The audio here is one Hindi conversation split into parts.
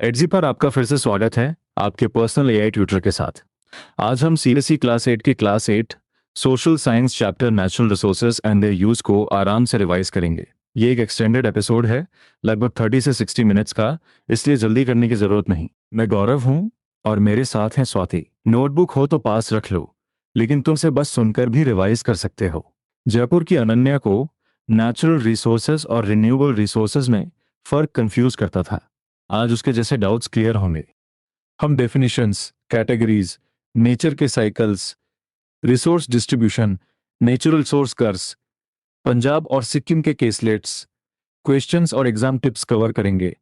एडजी पर आपका फिर से स्वागत है, आपके पर्सनल एआई ट्यूटर के साथ। आज हम CBSE class 8 social science chapter natural resources and their use को आराम से रिवाइज करेंगे। ये एक एक्सटेंडेड एपिसोड है, लगभग 30 से 60 मिनट्स का, इसलिए जल्दी करने की जरूरत नहीं। मैं गौरव हूँ और मेरे साथ हैं स्वाति। नोटबुक हो तो पास रख लो, लेकिन तुम से बस सुनकर भी रिवाइज कर सकते हो। जयपुर की अनन्या को नेचुरल रिसोर्सेज और रिन्यूएबल रिसोर्सेज में फर्क कंफ्यूज करता था। आज उसके जैसे डाउट्स क्लियर होंगे। हम डेफिनेशंस, कैटेगरीज, नेचर के cycles, resource distribution, natural source curves, Punjab और सिक्किम के केसलेट्स, क्वेश्चंस और एग्जाम टिप्स कवर करेंगे।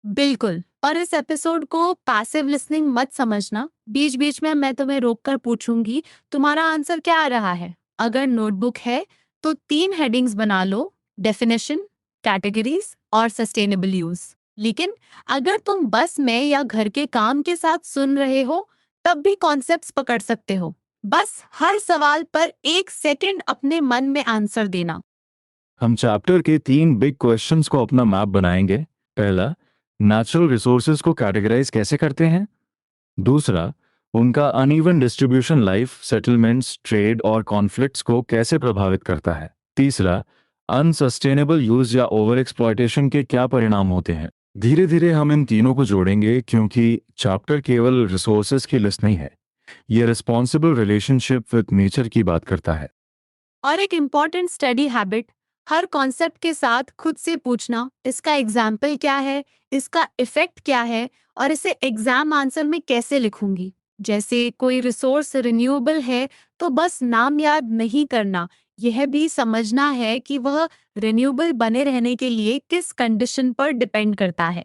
बिल्कुल। और इस एपिसोड को पैसिव लिसनिंग मत समझना। बीच बीच में मैं तुम्हें रोककर पूछूंगी तुम्हारा आंसर क्या आ रहा है। अगर नोटबुक है तो 3 हेडिंग्स बना लो, डेफिनेशन, कैटेगरीज और सस्टेनेबल यूज। लेकिन अगर तुम बस में या घर के काम के साथ सुन रहे हो तब भी कॉन्सेप्ट्स पकड़ सकते हो। बस हर सवाल पर 1 सेकंड अपने मन में आंसर देना। हम चैप्टर के 3 बिग क्वेश्चंस को अपना मैप बनाएंगे। पहला, नेचुरल रिसोर्सेज को कैटेगराइज कैसे करते हैं। दूसरा, उनका uneven distribution life, settlements, trade और कॉन्फ्लिक्ट्स को कैसे प्रभावित करता है। तीसरा, अनसस्टेनेबल यूज या ओवर एक्सप्लॉयटेशन के क्या परिणाम होते हैं। धीरे धीरे हम इन तीनों को जोड़ेंगे, क्योंकि चैप्टर केवल रिसोर्सेज की लिस्ट नहीं है, ये रिस्पॉन्सिबल रिलेशनशिप विद नेचर की बात करता है। और एक इम्पॉर्टेंट स्टडी हैबिट, हर कॉन्सेप्ट के साथ खुद से पूछना, इसका एग्जाम्पल क्या है, इसका इफेक्ट क्या है और इसे एग्जाम आंसर में कैसे लिखूंगी। जैसे कोई रिसोर्स रिन्यूएबल है तो बस नाम याद नहीं करना, यह भी समझना है कि वह रिन्यूएबल बने रहने के लिए किस कंडीशन पर डिपेंड करता है।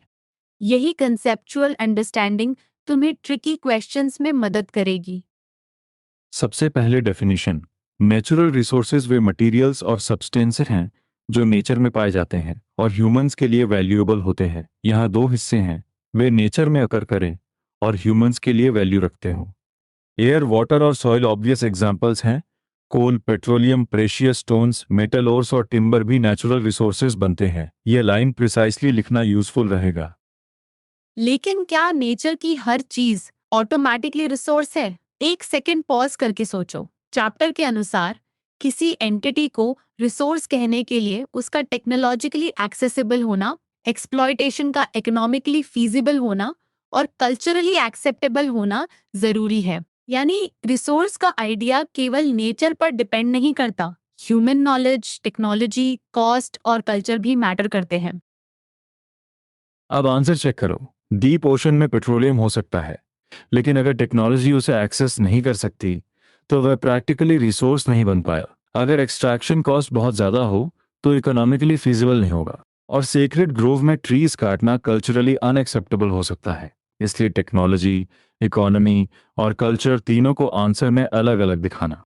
यही कंसेप्चुअल अंडरस्टैंडिंग तुम्हें ट्रिकी क्वेश्चंस में मदद करेगी। सबसे पहले डेफिनेशन। नेचुरल रिसोर्सेज वे मटेरियल्स और सब्सटेंसेस हैं जो नेचर में पाए जाते हैं और ह्यूमंस के लिए वैल्यूएबल होते हैं। यहाँ 2 हिस्से हैं, वे नेचर में अकर करें और ह्यूमंस के लिए वैल्यू रखते हो। एयर, वाटर और सॉइल ऑब्वियस एग्जांपल्स हैं। Coal, petroleum, precious stones, metal ores और टिम्बर भी नेचुरल रिसोर्सेज बनते हैं। यह लाइन प्रिसाइसली लिखना यूजफुल रहेगा। लेकिन क्या नेचर की हर चीज ऑटोमेटिकली रिसोर्स है? 1 सेकंड पॉज करके सोचो। चैप्टर के अनुसार किसी एंटिटी को रिसोर्स कहने के लिए उसका टेक्नोलॉजिकली एक्सेसिबल होना, एक्सप्लॉयटेशन का इकोनॉमिकली फीजिबल होना और कल्चरली एक्सेप्टेबल होना जरूरी है। यानी रिसोर्स का आइडिया केवल नेचर पर डिपेंड नहीं करता। ह्यूमन नॉलेज, टेक्नोलॉजी, कॉस्ट और कल्चर भी मैटर करते हैं। अब आंसर चेक करो। डीप ओशन में पेट्रोलियम हो सकता है, लेकिन अगर टेक्नोलॉजी उसे एक्सेस नहीं कर सकती तो वह प्रैक्टिकली रिसोर्स नहीं बन पाया। अगर एक्सट्रैक्शन कॉस्ट बहुत ज़्यादा हो तो इकोनॉमिकली फीजिबल नहीं होगा। और सेक्रेड ग्रोव में ट्रीज काटना कल्चरली अनएक्सेप्टेबल हो सकता है। इसलिए टेक्नोलॉजी, इकोनॉमी और कल्चर तीनों को आंसर में अलग अलग दिखाना।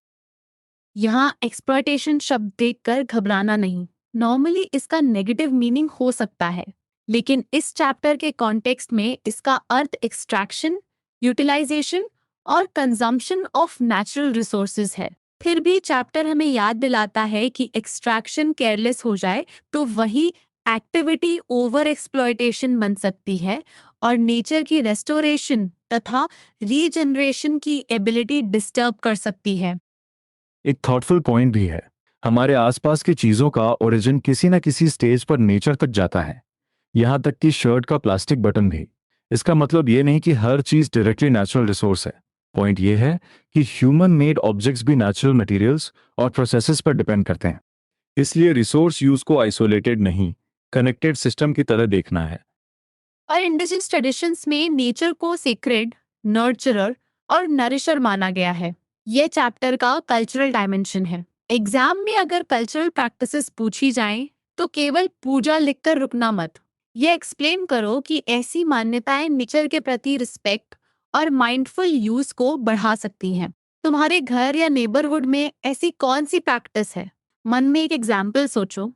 यहाँ एक्सप्लॉयटेशन शब्द देखकर घबराना नहीं। नॉर्मली इसका नेगेटिव मीनिंग हो सकता है, लेकिन इस चैप्टर के कॉन्टेक्स्ट में इसका अर्थ एक्सट्रैक्शन, यूटिलाइजेशन और कंजम्पशन ऑफ नेचुरल रिसोर्सेज है। फिर भी चैप्टर हमें याद दिलाता है कि एक्सट्रैक्शन केयरलेस हो जाए तो वही एक्टिविटी ओवर एक्सप्लॉयटेशन बन सकती है और नेचर की रेस्टोरेशन तथा रीजनरेशन की एबिलिटी डिस्टर्ब कर सकती है। एक थॉटफुल पॉइंट भी है, हमारे आसपास की चीजों का ओरिजिन किसी न किसी स्टेज पर नेचर तक जाता है, यहाँ तक कि शर्ट का प्लास्टिक बटन भी। इसका मतलब ये नहीं कि हर चीज डायरेक्टली नेचुरल रिसोर्स है। पॉइंट ये है कि ह्यूमन मेड ऑब्जेक्ट्स भी नेचुरल मटेरियल्स और प्रोसेसेस पर डिपेंड करते हैं। इसलिए रिसोर्स यूज को आइसोलेटेड नहीं, कनेक्टेड सिस्टम की तरह देखना है। और इंडिजिनस ट्रेडिशंस में नेचर को सेक्रेड, नर्चरर और नरिशर माना गया है। यह चैप्टर का कल्चरल डायमेंशन है। एग्जाम में अगर कल्चरल प्रैक्टिसेस पूछी जाएं, तो केवल पूजा लिखकर रुकना मत। ये एक्सप्लेन करो कि ऐसी मान्यताएं नेचर के प्रति रिस्पेक्ट और माइंडफुल यूज को बढ़ा सकती हैं। तुम्हारे घर या नेबरहुड में ऐसी कौन सी प्रैक्टिस है? मन में एक एग्जाम्पल सोचो।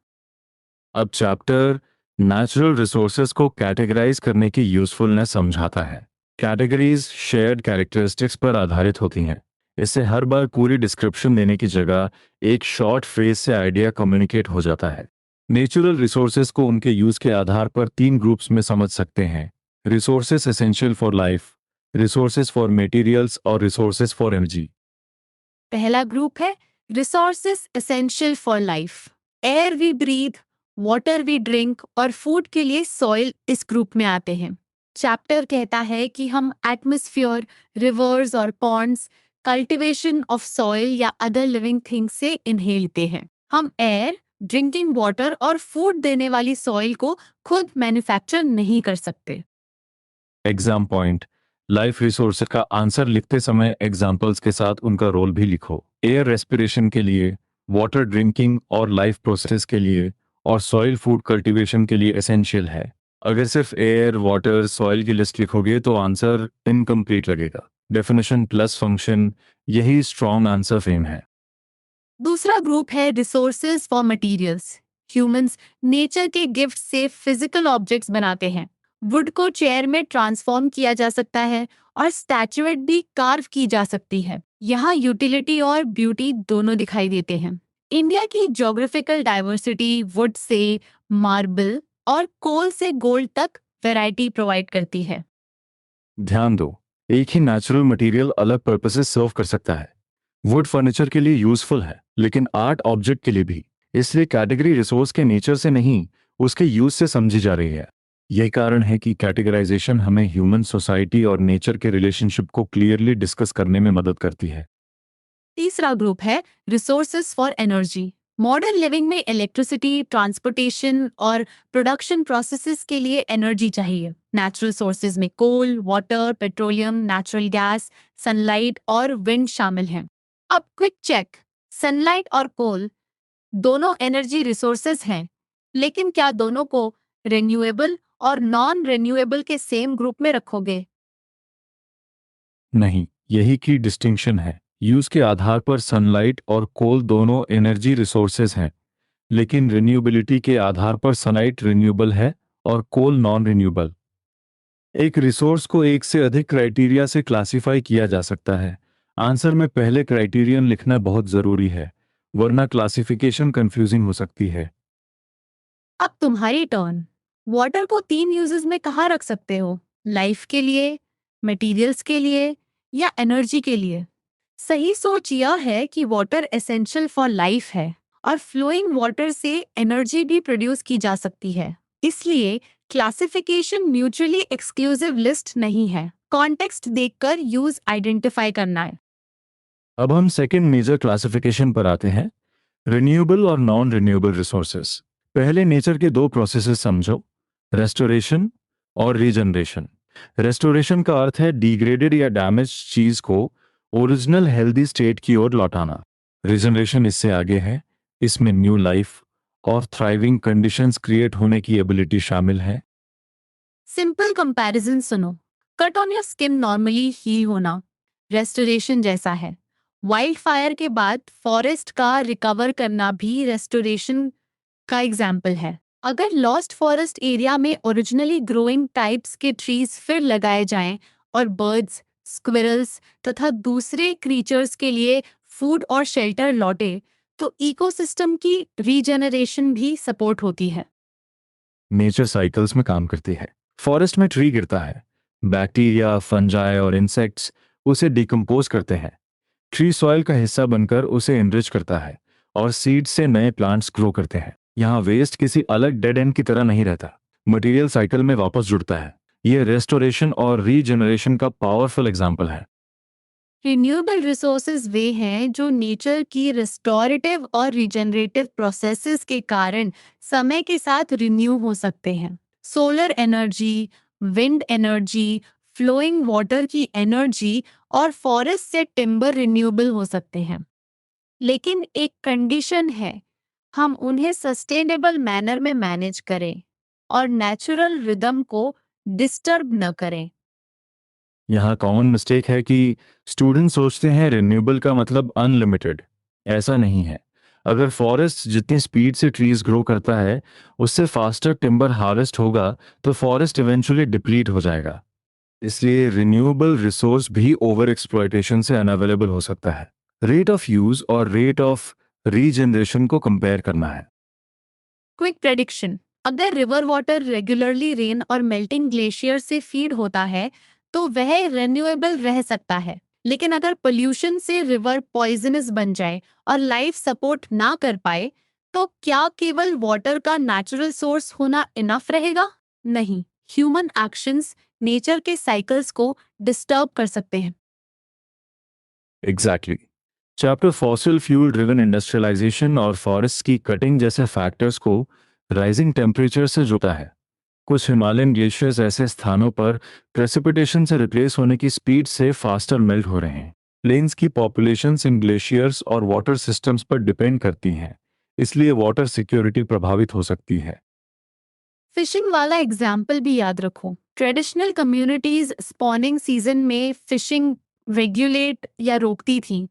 अब चैप्टर नेचुरल रिसोर्सेज को कैटेगराइज करने की यूजफुलनेस समझाता है। कैटेगरीज शेयर्ड कैरेक्टरिस्टिक्स पर आधारित होती हैं। इससे हर बार पूरी डिस्क्रिप्शन देने की जगह एक शॉर्ट फ्रेज से आइडिया कम्युनिकेट हो जाता है। नेचुरल रिसोर्सेज को उनके यूज के आधार पर 3 ग्रुप्स में समझ सकते हैं: resources essential for life, resources for materials और रिसोर्सेस फॉर एनर्जी। पहला ग्रुप है resources essential for life. Air we breathe, water we drink और फूड के लिए सॉइल इस ग्रुप में आते हैं। चैप्टर कहता है कि हम एटमॉस्फेयर, रिवर्स और पॉन्ड्स, कल्टीवेशन ऑफ सॉइल या अदर लिविंग थिंग्स से इनहेल लेते हैं। हम एयर, ड्रिंकिंग वाटर और फूड देने वाली सॉइल को खुद मैन्युफैक्चर नहीं कर सकते। एग्जाम पॉइंट, लाइफ रिसोर्स का आंसर लिखते समय एग्जाम्पल्स के साथ उनका रोल भी लिखो। एयर रेस्पिरेशन के लिए, वाटर ड्रिंकिंग और लाइफ प्रोसेस के लिए, और सॉइल फूड कल्टीवेशन के लिए एसेंशियल है। अगर सिर्फ एयर, वाटर, सॉइल की लिस्ट लिखोगे तो आंसर इनकम्प्लीट लगेगा। डेफिनेशन प्लस फंक्शन, यही स्ट्रॉन्ग आंसर फ्रेम है। दूसरा ग्रुप है resources for materials. Humans nature के गिफ्ट से फिजिकल ऑब्जेक्ट्स बनाते हैं। वुड को चेयर में ट्रांसफॉर्म किया जा सकता है और स्टैचुएट भी कार्व की जा सकती है। यहाँ यूटिलिटी और ब्यूटी दोनों दिखाई देते हैं। इंडिया की geographical diversity would say marble और कोल से गोल्ड तक वैरायटी प्रोवाइड करती है। ध्यान दो, एक ही नेचुरल मटेरियल अलग पर्पसेस सर्व कर सकता है। वुड फर्नीचर के लिए यूजफुल है, लेकिन आर्ट ऑब्जेक्ट के लिए भी। इसलिए कैटेगरी रिसोर्स के नेचर से नहीं, उसके यूज से समझी जा रही है। यही कारण है कि कैटेगराइजेशन हमें ह्यूमन सोसाइटी और नेचर के रिलेशनशिप को क्लियरली डिस्कस करने में मदद करती है। तीसरा ग्रुप है resources for energy. Modern living में इलेक्ट्रिसिटी, ट्रांसपोर्टेशन और प्रोडक्शन प्रोसेसेस के लिए एनर्जी चाहिए। नेचुरल सोर्सेज में coal, water, petroleum, natural gas, sunlight और विंड शामिल हैं। अब क्विक चेक, सनलाइट और कोल दोनों एनर्जी रिसोर्सेज हैं, लेकिन क्या दोनों को रिन्यूएबल और नॉन रिन्यूएबल के सेम ग्रुप में रखोगे? नहीं, यही की डिस्टिंक्शन है। यूज के आधार पर सनलाइट और कोल दोनों एनर्जी रिसोर्सेज हैं, लेकिन रिन्यूएबिलिटी के आधार पर सनलाइट रिन्यूएबल है और कोल नॉन रिन्यूएबल। एक रिसोर्स को एक से अधिक क्राइटेरिया से क्लासिफाई किया जा सकता है। आंसर में पहले क्राइटेरियन लिखना बहुत जरूरी है, वरना क्लासिफिकेशन कंफ्यूजिंग हो सकती है। अब तुम्हारी टर्न। वाटर को 3 यूजेस में कहाँ रख सकते हो? लाइफ के लिए, मटेरियल्स के लिए या एनर्जी के लिए? सही सोच यह है कि वाटर एसेंशियल फॉर लाइफ है और फ्लोइंग वाटर से एनर्जी भी प्रोड्यूस की जा सकती है। इसलिए क्लासिफिकेशन म्यूचुअली एक्सक्लूसिव लिस्ट नहीं है। कॉन्टेक्स्ट देखकर यूज आइडेंटिफाई करना है। अब हम सेकंड मेजर क्लासिफिकेशन पर आते हैं, रिन्यूएबल और नॉन रिन्यूएबल रिसोर्सेस। पहले नेचर के दो प्रोसेसेस समझो, रेस्टोरेशन और रीजनरेशन। रेस्टोरेशन का अर्थ है डिग्रेडेड या डैमेज चीज को ओरिजिनल हेल्दी स्टेट की ओर लौटाना। रीजनरेशन इससे आगे है, इसमें न्यू लाइफ और थ्राइविंग कंडीशंस क्रिएट होने की एबिलिटी शामिल है। सिंपल कंपैरिजन सुनो। Cut on your skin normally heal होना रेस्टोरेशन जैसा है। वाइल्ड फायर के बाद फॉरेस्ट का रिकवर करना भी रेस्टोरेशन का एग्जाम्पल है। अगर लॉस्ट फॉरेस्ट एरिया में ओरिजिनली ग्रोइंग टाइप्स के ट्रीज फिर लगाए जाएं और बर्ड्स, स्क्विरल्स तथा दूसरे क्रीचर्स के लिए फूड और शेल्टर लौटे, तो इकोसिस्टम की रीजनरेशन भी सपोर्ट होती है। नेचर साइकिल्स में काम करती है। फॉरेस्ट में ट्री गिरता है, बैक्टीरिया, फंजाई और इंसेक्ट्स उसे डिकम्पोज करते हैं। ट्री सॉइल का हिस्सा बनकर उसे एनरिच करता है और सीड से नए प्लांट्स ग्रो करते हैं। यहाँ वेस्ट किसी अलग डेड एंड की तरह नहीं रहता, मटेरियल साइकिल में वापस जुड़ता है। ये रेस्टोरेशन और रीजनरेशन का पावरफुल एग्जाम्पल है। रिन्यूएबल रिसोर्सेज वे हैं जो नेचर की रिस्टोरेटिव और रीजनरेटिव प्रोसेसेस के कारण समय के साथ रिन्यू हो सकते हैं। Solar energy, wind energy, flowing water की एनर्जी और फॉरेस्ट से टिम्बर रिन्यूएबल हो सकते हैं। लेकिन एक कंडीशन है, हम उन्हें सस्टेनेबल मैनर में मैनेज करें और नेचुरल रिदम को डिस्टर्ब न करें। यहाँ कॉमन मिस्टेक है कि स्टूडेंट सोचते हैं रिन्यूएबल का मतलब अनलिमिटेड। ऐसा नहीं है। अगर फॉरेस्ट जितनी स्पीड से ट्रीज ग्रो करता है उससे फास्टर टिम्बर हार्वेस्ट होगा तो फॉरेस्ट इवेंचुअली डिप्लीट हो जाएगा। इसलिए रिन्यूएबल रिसोर्स भी ओवर एक्सप्लॉयटेशन से अनअवेलेबल हो सकता है। रेट ऑफ यूज और रेट ऑफ रीजनरेशन को कंपेयर करना है। Quick prediction. अगर रिवर वाटर रेगुलरली रेन और मेल्टिंग ग्लेशियर से फीड होता है तो वह रिन्यूएबल रह सकता है। लेकिन अगर पोल्यूशन से रिवर पॉइजनस बन जाए और लाइफ सपोर्ट ना कर पाए तो क्या केवल वाटर का नेचुरल सोर्स होना इनफ रहेगा? नहीं, ह्यूमन एक्शंस नेचर के साइकिल्स को डिस्टर्ब कर सकते हैं। Exactly. Chapter fossil fuel driven industrialisation और फॉरेस्ट की कटिंग जैसे फैक्टर्स को राइजिंग टेम्परेचर से जुड़ा है। कुछ हिमालयन ग्लेशियर्स ऐसे स्थानों पर प्रेसिपिटेशन से रिप्लेस होने की स्पीड से फास्टर मेल्ट हो रहे हैं। प्लेन्स की पॉपुलेशंस इन ग्लेशियर्स और वाटर सिस्टम्स पर डिपेंड करती हैं, इसलिए वाटर सिक्योरिटी प्रभावित हो सकती है। फिशिंग वाला एग्जाम्पल भी याद रखो। ट्रेडिशनल कम्युनिटीज स्पॉनिंग सीजन में फिशिंग रेगुलेट या रोकती थी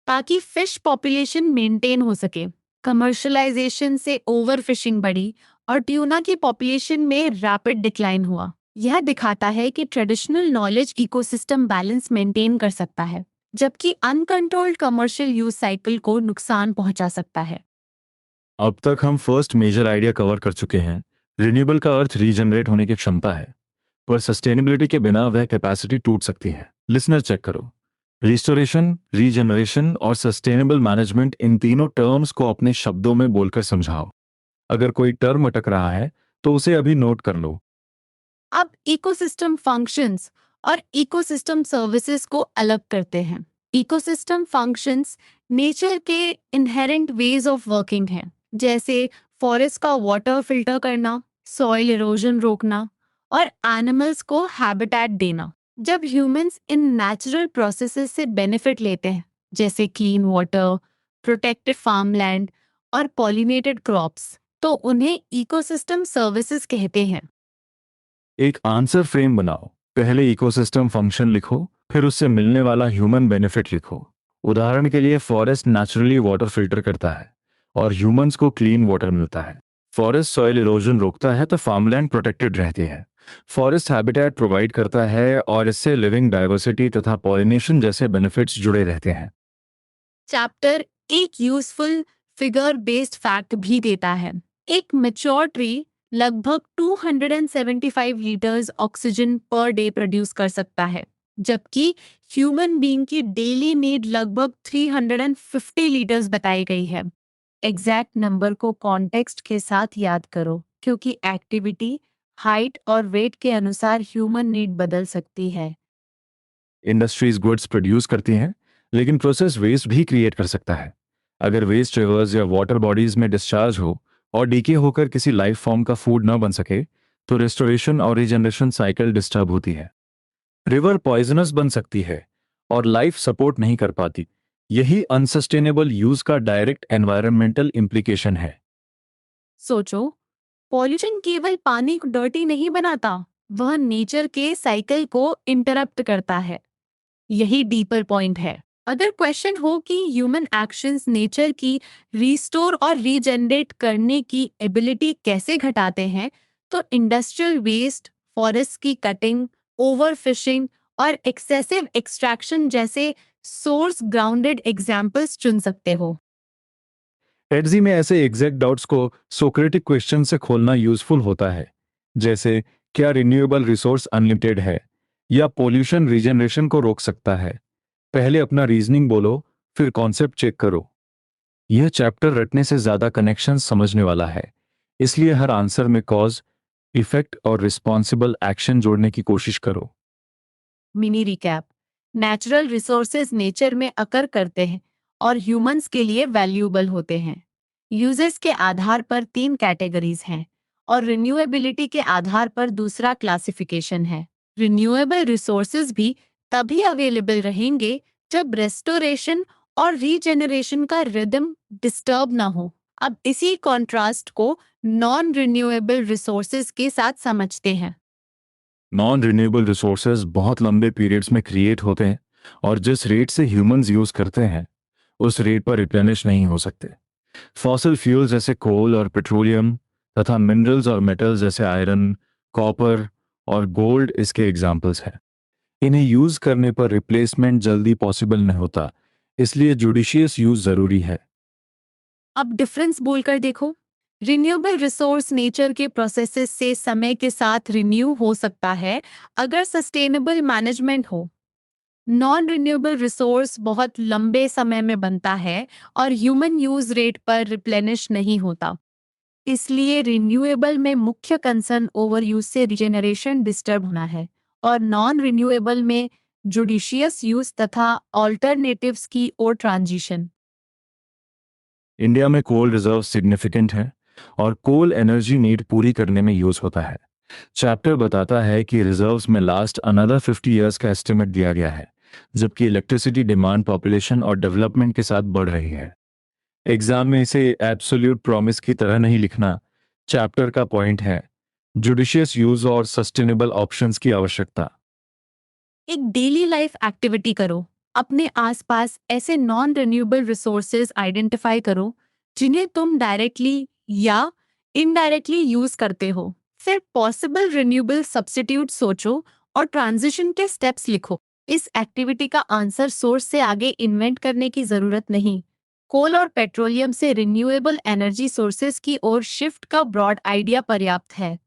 ताकि फिश पॉपुलेशन मेंटेन हो सके। कमर्शलाइजेशन से ओवर फिशिंग बढ़ी और ट्यूना की पॉपुलेशन में रैपिड डिक्लाइन हुआ। यह दिखाता है कि traditional knowledge ecosystem balance maintain कर सकता है, जबकि अनकंट्रोल्ड कमर्शियल यूज साइकिल को नुकसान पहुंचा सकता है। अब तक हम फर्स्ट मेजर आइडिया कवर कर चुके हैं। रिन्यूएबल का अर्थ रीजनरेट होने की क्षमता है, पर सस्टेनेबिलिटी के बिना वह कैपेसिटी टूट सकती है। लिसनर चेक करो। रिस्टोरेशन, रीजनरेशन और सस्टेनेबल मैनेजमेंट, इन तीनों टर्म्स को अपने शब्दों में बोलकर समझाओ। अगर कोई टर्म अटक रहा है तो उसे अभी नोट कर लो। अब इकोसिस्टम फंक्शंस और इकोसिस्टम सर्विसेज को अलग करते हैं। इकोसिस्टम फंक्शंस नेचर के इनहेरेंट वेज ऑफ वर्किंग हैं, जैसे फॉरेस्ट का वाटर फिल्टर करना, सॉइल इरोजन रोकना और एनिमल्स को हैबिटेट देना। जब ह्यूमंस इन नेचुरल प्रोसेसेस से बेनिफिट लेते हैं, जैसे क्लीन वाटर, प्रोटेक्टेड फार्मलैंड और पॉलिनेटेड क्रॉप्स, तो उन्हें इकोसिस्टम सर्विसेज कहते हैं। एक आंसर फ्रेम बनाओ। पहले इकोसिस्टम फंक्शन लिखो, फिर उससे मिलने वाला ह्यूमन बेनिफिट लिखो। उदाहरण के लिए फॉरेस्ट नेचुरली वाटर फिल्टर करता है और ह्यूमंस को क्लीन वाटर मिलता है। फॉरेस्ट सॉइल इरोजन रोकता है तो फार्मलैंड प्रोटेक्टेड रहती है। फॉरेस्ट हैबिटेट प्रोवाइड करता है और इससे लिविंग डाइवर्सिटी तथा पॉलिनेशन जैसे बेनिफिट्स जुड़े रहते हैं। चैप्टर एक यूजफुल फिगर बेस्ड फैक्ट भी देता है। एक मैच्योर ट्री लगभग 275 litres oxygen per day produce कर सकता है, जबकि ह्यूमन बीइंग की डेली नीड लगभग 350 लीटर्स बताई गई है। एग्जैक्ट नंबर को कॉन्टेक्स्ट के साथ याद करो, क्योंकि एक्टिविटी, हाइट और वेट के अनुसार ह्यूमन नीड बदल सकती है। इंडस्ट्रीज गुड्स प्रोड्यूस करती हैं, लेकिन प्रोसेस वेस्ट भी क्रिएट कर सकता है। अगर वेस्ट रिवर्स या वाटर बॉडीज में डिस्चार्ज हो और डीके होकर किसी लाइफ फॉर्म का फूड न बन सके तो रेस्टोरेशन और रीजनरेशन साइकिल डिस्टर्ब होती है। रिवर पॉइजनस बन सकती है और लाइफ सपोर्ट नहीं कर पाती। यही अनसस्टेनेबल यूज का डायरेक्ट एनवायरमेंटल इम्प्लीकेशन है। सोचो, पॉल्यूशन केवल पानी को डर्टी नहीं बनाता, वह नेचर के साइकिल को इंटरप्ट करता है। यही डीपर पॉइंट है। अगर क्वेश्चन हो कि ह्यूमन एक्शंस नेचर की रिस्टोर और रीजनरेट करने की एबिलिटी कैसे घटाते हैं, तो इंडस्ट्रियल वेस्ट, फॉरेस्ट की कटिंग, ओवरफिशिंग और एक्सेसिव एक्सट्रैक्शन जैसे सोर्स ग्राउंडेड एग्जाम्पल्स चुन सकते हो। एडजी में ऐसे एग्जैक्ट डाउट्स को सोक्रेटिक क्वेश्चन से खोलना यूजफुल होता है, जैसे क्या रिन्यूएबल रिसोर्स अनलिमिटेड है या पोल्यूशन रीजनरेशन को रोक सकता है। पहले अपना रीजनिंग बोलो, फिर कॉन्सेप्ट चेक करो। यह चैप्टर रटने से ज्यादा कनेक्शन समझने वाला है, इसलिए हर आंसर में कॉज, इफेक्ट और रिस्पॉन्सिबल एक्शन जोड़ने की कोशिश करो। Mini recap. Natural resources nature में अकर करते हैं और ह्यूमंस के लिए वैल्यूएबल होते हैं। यूजेस के आधार पर 3 कैटेगरीज हैं और रिन्यूएबिलिटी के आधार पर दूसरा क्लासिफिकेशन है। रिन्यूएबल रिसोर्सेज भी तभी अवेलेबल रहेंगे जब रेस्टोरेशन और रीजेनरेशन का रिदम डिस्टर्ब ना हो। अब इसी कॉन्ट्रास्ट को नॉन रिन्यूएबल रिसोर्सेज के साथ समझते हैं। नॉन रिन्यूएबल रिसोर्सेज बहुत लंबे पीरियड्स में क्रिएट होते हैं और जिस रेट से ह्यूमंस यूज करते हैं उस रेट पर रिप्लेनिश नहीं हो सकते। फॉसिल फ्यूल्स जैसे कोल और पेट्रोलियम तथा मिनरल्स और मेटल्स जैसे आयरन, कॉपर और गोल्ड इसके एग्जाम्पल्स हैं। इन्हें यूज करने पर रिप्लेसमेंट जल्दी पॉसिबल नहीं होता, इसलिए जुडिशियस यूज जरूरी है। अब डिफरेंस बोलकर देखो। रिन्यूएबल रिसोर्स नेचर के प्रोसेसेस से समय के साथ रिन्यू हो सकता है अगर सस्टेनेबल मैनेजमेंट हो। नॉन रिन्यूएबल रिसोर्स बहुत लंबे समय में बनता है और ह्यूमन यूज रेट पर रिप्लेनिश नहीं होता। इसलिए रिन्यूएबल में मुख्य कंसर्न ओवर यूज से रिजेनरेशन डिस्टर्ब होना है और नॉन रिन्यूएबल में जुडिशियस यूज तथा ऑल्टरनेटिव्स की ओर ट्रांजिशन। इंडिया में कोल रिजर्व सिग्निफिकेंट है और कोल एनर्जी नीड पूरी करने में यूज होता है। चैप्टर बताता है कि रिजर्व्स में लास्ट अनदर 50 इयर्स का एस्टिमेट दिया गया है, जबकि इलेक्ट्रिसिटी डिमांड पॉपुलेशन और डेवलपमेंट के साथ बढ़ रही है। एग्जाम में इसे एब्सोल्यूट प्रॉमिस की तरह नहीं लिखना। चैप्टर का पॉइंट है जुडिशियस यूज और सस्टेनेबल ऑप्शंस की आवश्यकता। एक डेली लाइफ एक्टिविटी करो। अपने आसपास ऐसे नॉन रिन्यूएबल रिसोर्सेज आइडेंटिफाई करो जिन्हें तुम डायरेक्टली या इनडायरेक्टली यूज करते हो। फिर पॉसिबल रिन्यूएबल सब्स्टिट्यूट सोचो और ट्रांजिशन के स्टेप्स लिखो। इस एक्टिविटी का आंसर सोर्स से आगे इन्वेंट करने की जरूरत नहीं। कोल और पेट्रोलियम से रिन्यूएबल एनर्जी सोर्सेज की ओर शिफ्ट का ब्रॉड आइडिया पर्याप्त है।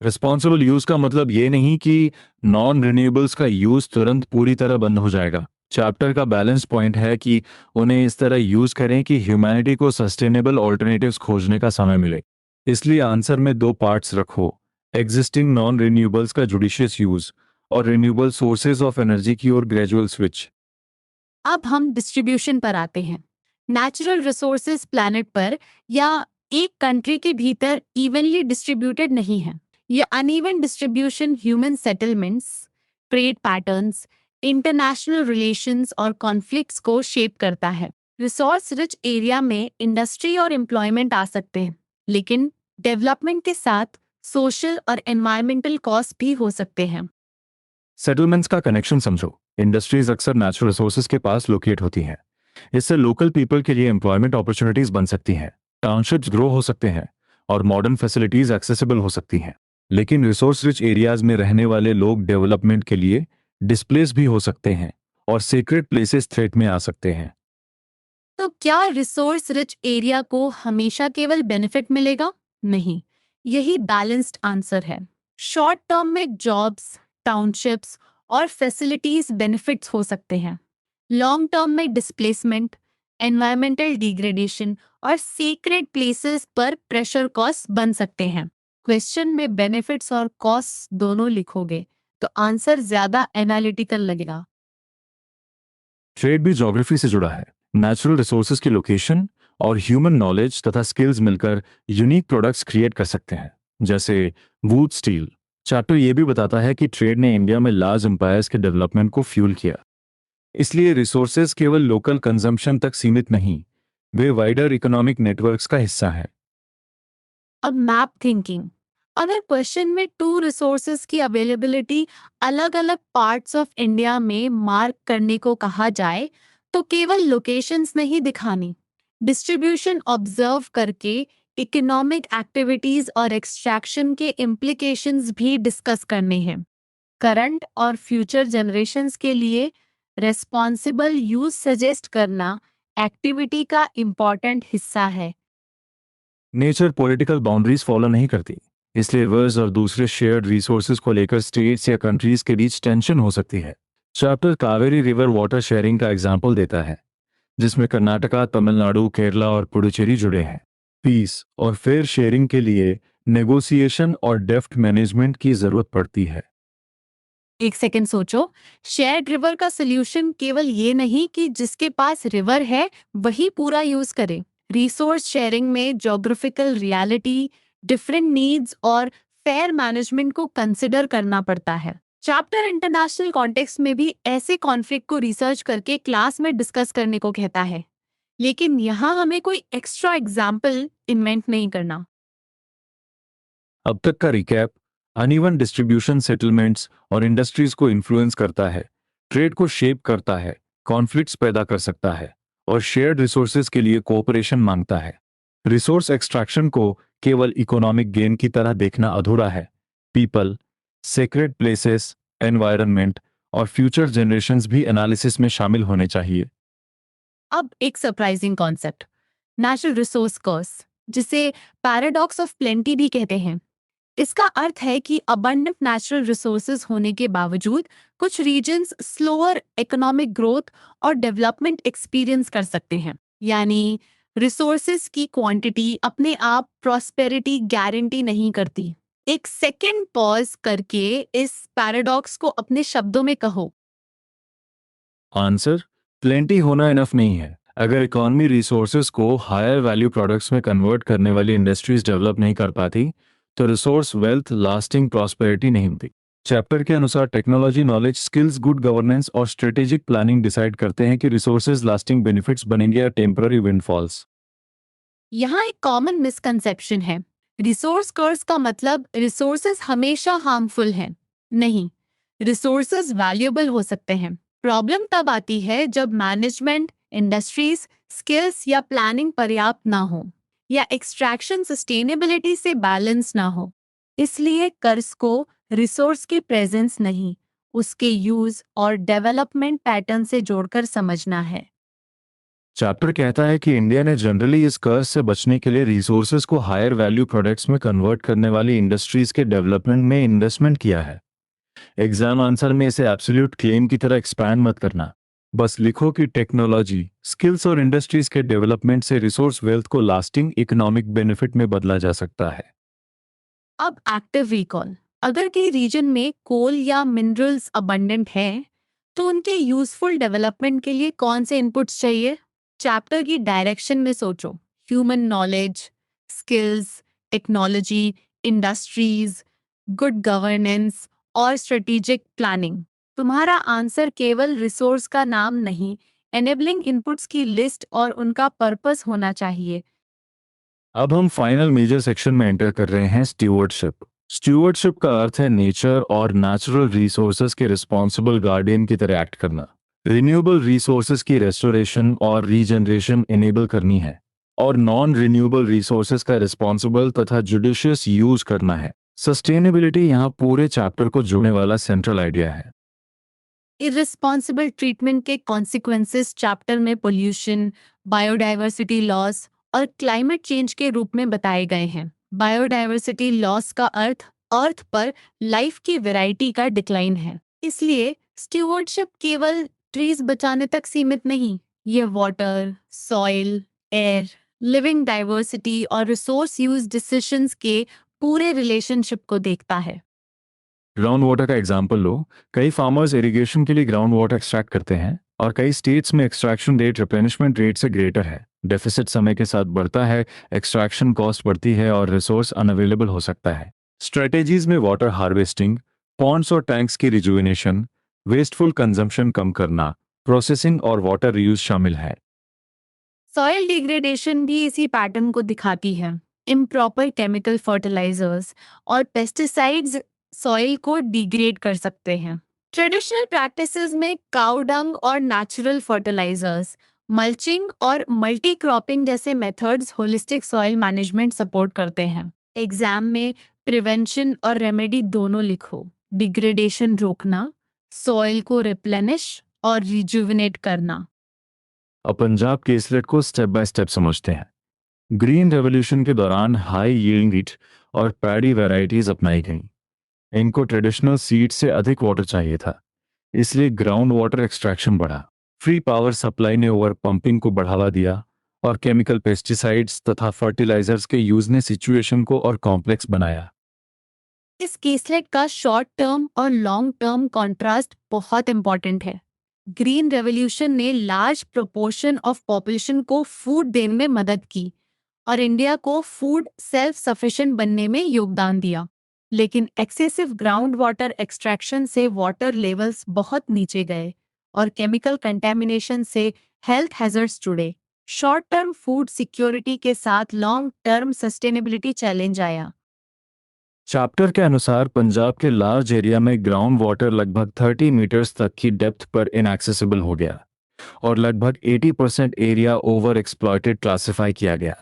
रिस्पॉन्सिबल यूज का मतलब ये नहीं कि नॉन रिन्यूएबल्स का यूज तुरंत पूरी तरह बंद हो जाएगा। चैप्टर का बैलेंस पॉइंट है कि उन्हें इस तरह यूज करें कि ह्यूमैनिटी को सस्टेनेबल ऑल्टरनेटिव्स खोजने का समय मिले। इसलिए आंसर में दो पार्ट्स रखो, एग्जिस्टिंग नॉन रिन्यूएबल्स का जुडिशियस यूज और रिन्यूएबल सोर्सेज ऑफ एनर्जी की ओर ग्रेजुअल स्विच। अब हम डिस्ट्रीब्यूशन पर आते हैं। नेचुरल रिसोर्सेज प्लैनेट पर या एक कंट्री के भीतर इवनली डिस्ट्रीब्यूटेड नहीं है। ये uneven distribution human settlements, trade patterns, international relations और कॉन्फ्लिक्ट्स को शेप करता है। रिसोर्स रिच एरिया में इंडस्ट्री और एम्प्लॉयमेंट आ सकते हैं, लेकिन डेवलपमेंट के साथ सोशल और एनवायरमेंटल कॉस्ट भी हो सकते हैं। सेटलमेंट्स का कनेक्शन समझो। इंडस्ट्रीज अक्सर नेचुरल रिसोर्सेज के पास लोकेट होती हैं। इससे लोकल पीपल के लिए एम्प्लॉयमेंट अपॉर्चुनिटीज बन सकती हैं, टाउनशिप्स ग्रो हो सकते हैं और मॉडर्न फैसिलिटीज एक्सेसिबल हो सकती हैं। लेकिन रिसोर्स रिच एरियाज में रहने वाले लोग डेवलपमेंट के लिए डिस्प्लेस भी हो सकते हैं और सीक्रेट प्लेसेस थ्रेट में आ सकते हैं। तो क्या रिसोर्स रिच एरिया को हमेशा केवल बेनिफिट मिलेगा? नहीं, यही बैलेंस्ड आंसर है। शॉर्ट टर्म में जॉब्स, टाउनशिप्स और फैसिलिटीज बेनिफिट्स हो सकते हैं। लॉन्ग टर्म में डिस्प्लेसमेंट, एनवायरमेंटल डिग्रेडेशन और सीक्रेट प्लेसेस पर प्रेशर कॉस्ट बन सकते हैं। क्वेश्चन में बेनिफिट्स और कॉस्ट दोनों लिखोगे तो आंसर ज्यादा एनालिटिकल लगेगा। ट्रेड भी ज्योग्राफी से जुड़ा है। नेचुरल रिसोर्सेज की लोकेशन और ह्यूमन नॉलेज तथा स्किल्स मिलकर यूनिक प्रोडक्ट्स क्रिएट कर सकते हैं, जैसे वुड स्टील। चैप्टर ये भी बताता है कि ट्रेड ने इंडिया में लार्ज एम्पायर्स के डेवलपमेंट को फ्यूल किया। इसलिए रिसोर्सेज केवल लोकल कंजम्पशन तक सीमित नहीं, वे वाइडर इकोनॉमिक नेटवर्क्स का हिस्सा है। अब मैप थिंकिंग। अगर क्वेश्चन में टू रिसोर्सेज की अवेलेबिलिटी अलग अलग पार्ट्स ऑफ इंडिया में मार्क करने को कहा जाए तो केवल लोकेशंस नहीं दिखानी, डिस्ट्रीब्यूशन ऑब्जर्व करके इकोनॉमिक एक्टिविटीज और एक्सट्रैक्शन के इम्प्लीकेशंस भी डिस्कस करने हैं। करंट और फ्यूचर जनरेशंस के लिए रेस्पॉन्सिबल यूज सजेस्ट करना एक्टिविटी का इम्पॉर्टेंट हिस्सा है। नेचर पॉलिटिकल बाउंड्रीज फॉलो नहीं करती, इसलिए रिवर्स और दूसरे शेयर्ड रिसोर्सेज को लेकर स्टेट्स या कंट्रीज के बीच टेंशन हो सकती है। Chapter Kaveri river water sharing का एग्जाम्पल देता है, जिसमें कर्नाटका, तमिलनाडु, केरला और पुडुचेरी जुड़े हैं। पीस और फेयर शेयरिंग के लिए नेगोशिएशन और डेफ्ट मैनेजमेंट की जरूरत पड़ती है। एक सेकेंड सोचो। शेयर्ड रिवर का सोल्यूशन केवल ये नहीं कि जिसके पास रिवर है वही पूरा यूज करे। रिसोर्स शेयरिंग में ज्योग्राफिकल रियलिटी, डिफरेंट नीड्स और फेयर मैनेजमेंट को कंसिडर करना पड़ता है। चैप्टर इंटरनेशनल कॉन्टेक्स्ट में भी ऐसे कॉन्फ्लिक्ट को रिसर्च करके क्लास में डिस्कस करने को कहता है, लेकिन यहाँ हमें कोई एक्स्ट्रा एग्जाम्पल इन्वेंट नहीं करना। अब तक का रिकैप। अनइवन डिस्ट्रीब्यूशन सेटलमेंट्स और इंडस्ट्रीज को इन्फ्लुएंस करता है, ट्रेड को शेप करता है, कॉन्फ्लिक्ट्स पैदा कर सकता है और शेयर्ड रिसोर्सेज के लिए कोऑपरेशन मांगता है। रिसोर्स एक्सट्रैक्शन को केवल इकोनॉमिक गेन की तरह देखना अधूरा है। पीपल, सेक्रेड प्लेसेस, एनवायरनमेंट और फ्यूचर जनरेशंस भी एनालिसिस में शामिल होने चाहिए। अब एक सरप्राइजिंग कॉन्सेप्ट, नेचुरल रिसोर्स कर्स। जिसे पैराडॉक्स ऑफ प्लेंटी भी कहते हैं। इसका अर्थ है कि अबंडेंट नेचुरल रिसोर्सेज होने के बावजूद कुछ रीजन्स स्लोअर इकोनॉमिक ग्रोथ और डेवलपमेंट एक्सपीरियंस कर सकते हैं। यानी रिसोर्सेज की क्वांटिटी अपने आप प्रॉस्पेरिटी गारंटी नहीं करती। एक सेकंड पॉज करके इस पैराडॉक्स को अपने शब्दों में कहो। आंसर, प्लेंटी होना इनफ नहीं है। अगर इकोनॉमी रिसोर्सेज को हायर वैल्यू प्रोडक्ट्स में कन्वर्ट करने वाली इंडस्ट्रीज डेवलप नहीं कर पाती तो रिसोर्स वेल्थ लास्टिंग प्रॉस्पेरिटी नहीं होती। चैप्टर के अनुसार technology, knowledge, skills, good governance और स्ट्रेटेजिक प्लानिंग डिसाइड करते हैं कि रिसोर्सेज लास्टिंग बेनिफिट्स बनेंगे या टेम्पररी विंडफॉल्स। यहाँ एक कॉमन मिसकंसेप्शन है। रिसोर्स कर्स का मतलब रिसोर्सेज हमेशा हार्मफुल हैं। नहीं, रिसोर्सेज वैल्यूएबल हो सकते हैं। प्रॉब्लम तब आती है जब मैनेजमेंट, इंडस्ट्रीज, स्किल्स या प्लानिंग पर्याप्त ना हो या एक्सट्रैक्शन सस्टेनेबिलिटी से बैलेंस ना हो। इसलिए कर्स को रिसोर्स के प्रेजेंस नहीं, उसके यूज और डेवलपमेंट पैटर्न से जोड़कर समझना है। चैप्टर कहता है कि इंडिया ने जनरली इस कर्ज से बचने के लिए रिसोर्सेज को हायर वैल्यू प्रोडक्ट्स में कन्वर्ट करने वाली इंडस्ट्रीज के डेवलपमेंट में इन्वेस्टमेंट किया है। एग्जाम आंसर में इसे एब्सोल्यूट क्लेम की तरह एक्सपैंड मत करना। बस लिखो कि टेक्नोलॉजी, स्किल्स और इंडस्ट्रीज के डेवलपमेंट से रिसोर्स वेल्थ को लास्टिंग इकोनॉमिक बेनिफिट में बदला जा सकता है। अब एक्टिव रिकॉल। अगर के रीजन में कोल या मिनरल्स अबंडेंट हैं, तो उनके यूजफुल डेवलपमेंट के लिए कौन से इनपुट्स चाहिए? चैप्टर की डायरेक्शन में सोचो। Human knowledge, skills, technology, industries, good governance और स्ट्रेटेजिक प्लानिंग। तुम्हारा आंसर केवल रिसोर्स का नाम नहीं, एनेबलिंग इनपुट्स की लिस्ट और उनका पर्पस होना चाहिए। अब हम फाइनल मेजर सेक्शन में एंटर कर रहे हैं, स्टीवर्डशिप। स्टीवर्डशिप का अर्थ है नेचर और नेचुरल रिसोर्सेज के रिस्पॉन्सिबल गार्डियन की तरह एक्ट करना। रिन्यूएबल रिसोर्सेज की रेस्टोरेशन और रीजनरेशन इनेबल करनी है और नॉन रिन्यूएबल रिसोर्सेज का रिस्पॉन्सिबल तथा जुडिशियस यूज करना है। सस्टेनेबिलिटी यहाँ पूरे चैप्टर को जोड़ने वाला सेंट्रल आइडिया है। इररिस्पॉन्सिबल ट्रीटमेंट के कॉन्सिक्वेंसेस चैप्टर में पोल्यूशन, बायोडायवर्सिटी लॉस और क्लाइमेट चेंज के रूप में बताए गए हैं। बायोडायवर्सिटी लॉस का अर्थ पर लाइफ की वैरायटी का डिक्लाइन है। इसलिए स्टीवर्डशिप केवल ट्रीज बचाने तक सीमित नहीं, ये water, soil, air, living diversity और रिसोर्स यूज डिसीजंस के पूरे रिलेशनशिप को देखता है। ग्राउंड वाटर का एग्जाम्पल लो। कई फार्मर्स इरिगेशन के लिए ग्राउंड वाटर एक्सट्रैक्ट करते हैं और कई स्टेट्स में एक्सट्रैक्शन रेट रिप्लेनिशमेंट रेट से ग्रेटर है। डेफिसिट समय के साथ बढ़ता है, एक्सट्रैक्शन कॉस्ट बढ़ती है और रिसोर्स अनअवेलेबल हो सकता है। स्ट्रेटेजीज में वाटर हार्वेस्टिंग, पॉन्ड्स और टैंक्स की रिजुविनेशन, वेस्टफुल कंजम्पशन कम करना, प्रोसेसिंग और वाटर रीयूज शामिल है। सॉइल डिग्रेडेशन भी इसी पैटर्न को दिखाती है। इम्प्रॉपर केमिकल फर्टिलाइजर्स और पेस्टिसाइड्स सॉइल को डिग्रेड कर सकते हैं। ट्रेडिशनल प्रैक्टिसेस में काउ डंग और नेचुरल फर्टिलाइजर्स, मल्चिंग और मल्टी क्रॉपिंग जैसे methods holistic soil management support करते हैं। एग्जाम में प्रिवेंशन और रेमेडी दोनों लिखो। डिग्रेडेशन रोकना, सॉइल को रिप्लेनिश और रिजुविनेट करना। अब पंजाब के स्लेट को स्टेप बाय स्टेप समझते हैं। ग्रीन रेवोल्यूशन के दौरान हाई यील्डिंग व्हीट और पैडी वैरायटीज अपनाई गईं। इनको ट्रेडिशनल सीड से अधिक वाटर चाहिए था, इसलिए ग्राउंड वाटर एक्सट्रैक्शन बढ़ा। फ्री पावर सप्लाई ने ओवर पंपिंग को बढ़ावा दिया और केमिकल पेस्टिसाइड्स तथा फर्टिलाइजर्स के यूज ने सिचुएशन को और कॉम्प्लेक्स बनाया। इस केसलेट का शॉर्ट टर्म और लॉन्ग टर्म कॉन्ट्रास्ट बहुत इंपॉर्टेंट है। ग्रीन रेवोल्यूशन ने लार्ज प्रोपोर्शन ऑफ पॉपुलेशन को फूड देने में मदद की और इंडिया को फूड सेल्फ सफिशिएंट बनने में योगदान दिया। लेकिन एक्सेसिव ग्राउंड वाटर एक्सट्रैक्शन से वाटर लेवल्स बहुत नीचे गए और केमिकल कंटेमिनेशन से हेल्थ हैजर्ड्स जुड़े। शॉर्ट टर्म फूड सिक्योरिटी के साथ लॉन्ग टर्म सस्टेनेबिलिटी चैलेंज आया। चैप्टर के अनुसार पंजाब के लार्ज एरिया में ग्राउंड वाटर लगभग 30 मीटर्स तक की डेप्थ पर इनएक्सेसिबल हो गया और लगभग 80% एरिया ओवर एक्सप्लॉइटेड क्लासिफाई किया गया।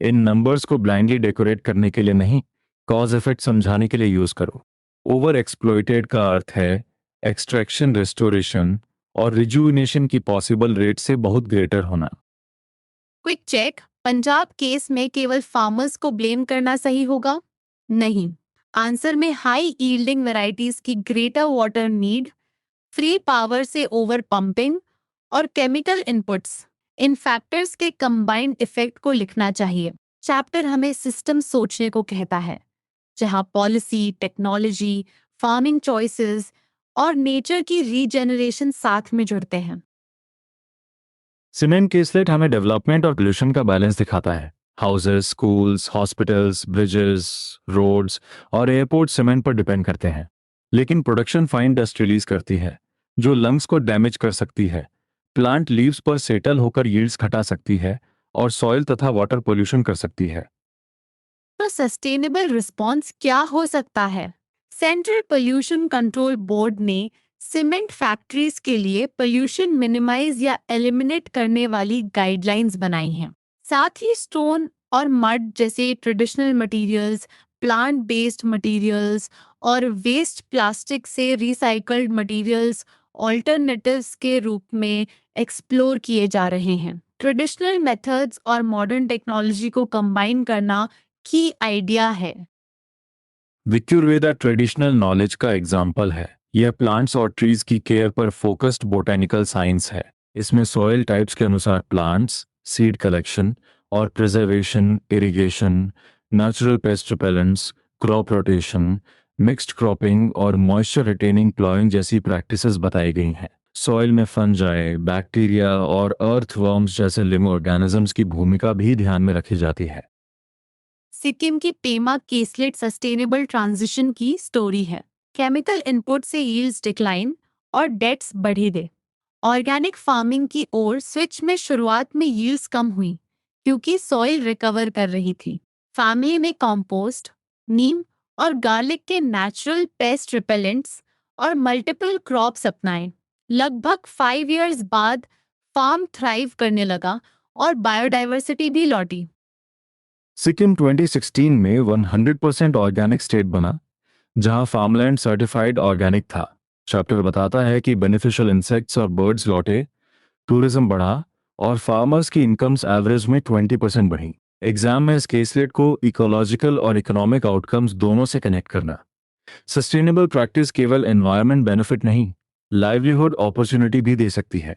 इन नंबर्स को ब्लाइंडली डेकोरेट करने के लिए नहीं, कॉज इफेक्ट समझाने के लिए यूज करो। ओवर एक्सप्लॉइटेड का अर्थ है एक्सट्रैक्शन, रेस्टोरेशन और रिजुविनेशन की पॉसिबल रेट से बहुत ग्रेटर होना। क्विक चेक, पंजाब केस में केवल फार्मर्स को ब्लेम करना सही होगा? नहीं। आंसर में हाई यील्डिंग वैरायटीज की greater water need, free power से ओवर पंपिंग और केमिकल इनपुट्स, इन फैक्टर्स के कंबाइंड इफेक्ट को लिखना चाहिए। चैप्टर हमें सिस्टम सोचने को कहता है, जहां पॉलिसी, टेक्नोलॉजी, फार्मिंग चॉइसेस और नेचर की रीजेनरेशन साथ में जुड़ते हैं। सीमेंट केसलेट हमें डेवलपमेंट और पोल्यूशन का बैलेंस दिखाता है। Houses, schools, hospitals, bridges, roads और एयरपोर्ट सीमेंट पर डिपेंड करते हैं, लेकिन प्रोडक्शन फाइन डस्ट रिलीज करती है जो लंग्स को डैमेज कर सकती है। प्लांट लीव्स पर सेटल होकर यील्ड्स घटा सकती है और सॉइल तथा वाटर पोल्यूशन कर सकती है। तो सस्टेनेबल रिस्पॉन्स क्या हो सकता है? सेंट्रल पोल्यूशन कंट्रोल बोर्ड ने सीमेंट फैक्ट्रीज के लिए पोल्यूशन मिनिमाइज या एलिमिनेट करने वाली गाइडलाइंस बनाई हैं। साथ ही स्टोन और मड जैसे traditional materials, plant based materials और वेस्ट प्लास्टिक से रिसाइकल्ड मटेरियल्स ऑल्टरनेटिव्स के रूप में एक्सप्लोर किए जा रहे हैं। ट्रेडिशनल मेथड्स और मॉडर्न टेक्नोलॉजी को कंबाइन करना की आइडिया है। विक्युरवेदा ट्रेडिशनल नॉलेज का एग्जाम्पल है। यह प्लांट्स और ट्रीज की केयर पर फोकस्ड बोटेनिकल साइंस है। इसमें सॉइल टाइप्स के अनुसार प्लांट्स, सीड कलेक्शन और preservation, irrigation, natural paste repellents, crop rotation, mixed cropping और मॉइस्चर रिटेनिंग प्लॉइंग जैसी प्रैक्टिसेस बताई गई हैं। सॉइल में फंजाई, बैक्टीरिया और अर्थवर्म्स जैसे लिविंग ऑर्गेनिजम्स की भूमिका भी ध्यान में रखी जाती है। सिक्किम की पेमा केसलेट सस्टेनेबल ट्रांजिशन की स्टोरी है। केमिकल इनपुट से यील्ड्स डिक्लाइन और डेट्स बढ़े दे। ऑर्गेनिक फार्मिंग की ओर स्विच में शुरुआत में यील्ड्स कम हुई क्योंकि सॉइल रिकवर कर रही थी। फैमिली में कंपोस्ट, नीम और गार्लिक के नेचुरल पेस्ट रिपेलेंट्स और मल्टीपल क्रॉप्स अपनाएं। लगभग 5 इयर्स बाद फार्म थ्राइव करने लगा और बायोडाइवर्सिटी भी लौटी। सिक्किम 2016 में 100% ऑर्गेनिक स्टेट बना, जहां फार्मलैंड सर्टिफाइड ऑर्गेनिक था। चैप्टर बताता है कि बेनिफिशियल इंसेक्ट्स और बर्ड्स लौटे, टूरिज्म बढ़ा और फार्मर्स की इनकम्स एवरेज में 20% बढ़ी। एग्जाम में इस केसलेट को इकोलॉजिकल और इकोनॉमिक आउटकम्स दोनों से कनेक्ट करना। सस्टेनेबल प्रैक्टिस केवल एनवायरनमेंट बेनिफिट नहीं, लाइवलीहुड अपॉर्चुनिटी भी दे सकती है।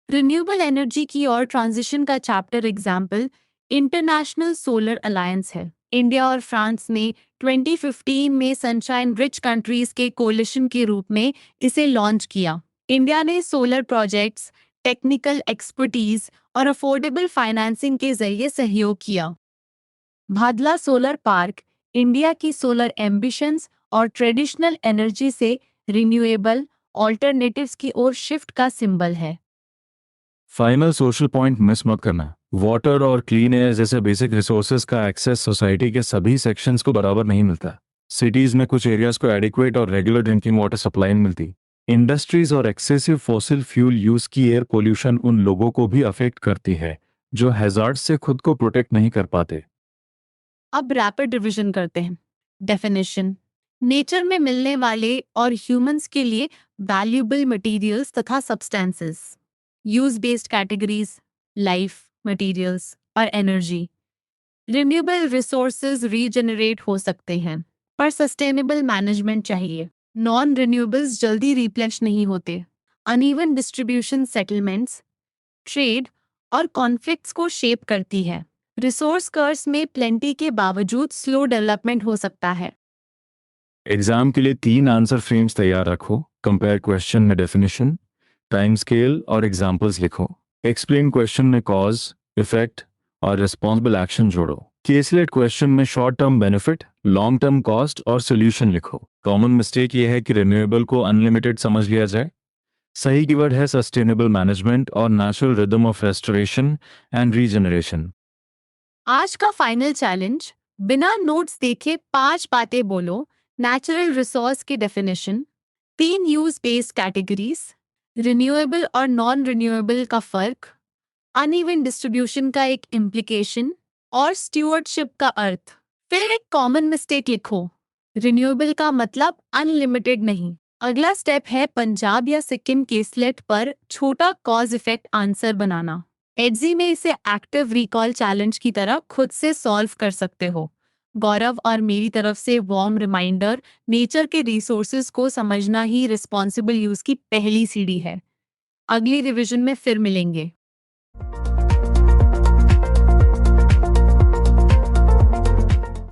रिन्यूएबल एनर्जी की ओर ट्रांजिशन का chapter example international solar alliance है। इंडिया और फ्रांस ने 2015 में सनशाइन रिच कंट्रीज के कोलिशन के रूप में इसे लॉन्च किया। इंडिया ने सोलर प्रोजेक्ट्स, टेक्निकल एक्सपर्टीज और अफोर्डेबल फाइनेंसिंग के जरिए सहयोग किया। भादला सोलर पार्क इंडिया की सोलर एम्बिशंस और ट्रेडिशनल एनर्जी से रिन्यूएबल ऑल्टरनेटिव्स की ओर शिफ्ट का सिंबल है। फाइनल सोशल पॉइंट मिस मत करना। वाटर और क्लीन एयर जैसे बेसिक रिसोर्सेज का एक्सेस सोसाइटी के सभी सेक्शंस को बराबर नहीं मिलता। सिटीज में कुछ एरियाज को एडिक्वेट और रेगुलर ड्रिंकिंग वाटर सप्लाई नहीं मिलती। इंडस्ट्रीज और एक्सेसिव फॉसिल फ्यूल यूज की एयर पोल्यूशन उन लोगों को भी अफेक्ट करती है जो हैजार्ड से खुद को प्रोटेक्ट नहीं कर पाते। अब रैपिड रिवीजन करते हैं। डेफिनेशन: नेचर में मिलने वाले और ह्यूमंस के लिए वैल्यूएबल मटेरियल्स तथा substances. Use based categories: life, materials और एनर्जी। रिन्यूएबल रिसोर्सेज रीजनरेट हो सकते हैं, पर सस्टेनेबल मैनेजमेंट चाहिए। नॉन रिन्यूएबल्स जल्दी रिप्लेश नहीं होते। अनइवन डिस्ट्रीब्यूशन सेटलमेंट्स, ट्रेड और कॉन्फ्लिक्ट्स को शेप करती है। रिसोर्स कर्स में प्लेंटी के बावजूद स्लो डेवलपमेंट हो सकता है। एग्जाम के लिए 3 आंसर फ्रेम्स तैयार रखो। कंपेयर क्वेश्चन में डेफिनेशन, टाइम स्केल और एग्जाम्पल्स लिखो। एक्सप्लेन क्वेश्चन में कॉज, इफेक्ट और रिस्पॉन्सिबल एक्शन जोड़ो। केसलेट क्वेश्चन में short term benefit, long term cost और सोल्यूशन लिखो। कॉमन मिस्टेक यह है कि रिन्यूएबल को अनलिमिटेड समझ लिया जाए। सही कीवर्ड है सस्टेनेबल मैनेजमेंट और natural rhythm of restoration and regeneration. आज का फाइनल चैलेंज: बिना नोट्स देखे 5 बातें बोलो। नेचुरल रिसोर्स की definition, 3 use based categories, renewable और नॉन रिन्यूएबल का फर्क, अनइवन डिस्ट्रीब्यूशन का एक इम्प्लीकेशन और स्टूवर्डशिप का अर्थ। फिर एक कॉमन मिस्टेक लिखो। रिन्यूएबल का मतलब अनलिमिटेड नहीं। अगला स्टेप है पंजाब या सिक्किम केसलेट पर छोटा कॉज इफेक्ट आंसर बनाना। एडजी में इसे एक्टिव रिकॉल चैलेंज की तरह खुद से सॉल्व कर सकते हो। गौरव और मेरी तरफ से वार्म रिमाइंडर, नेचर के रिसोर्सेज को समझना ही रिस्पॉन्सिबल यूज की पहली सीढ़ी है। अगली रिवीजन में फिर मिलेंगे।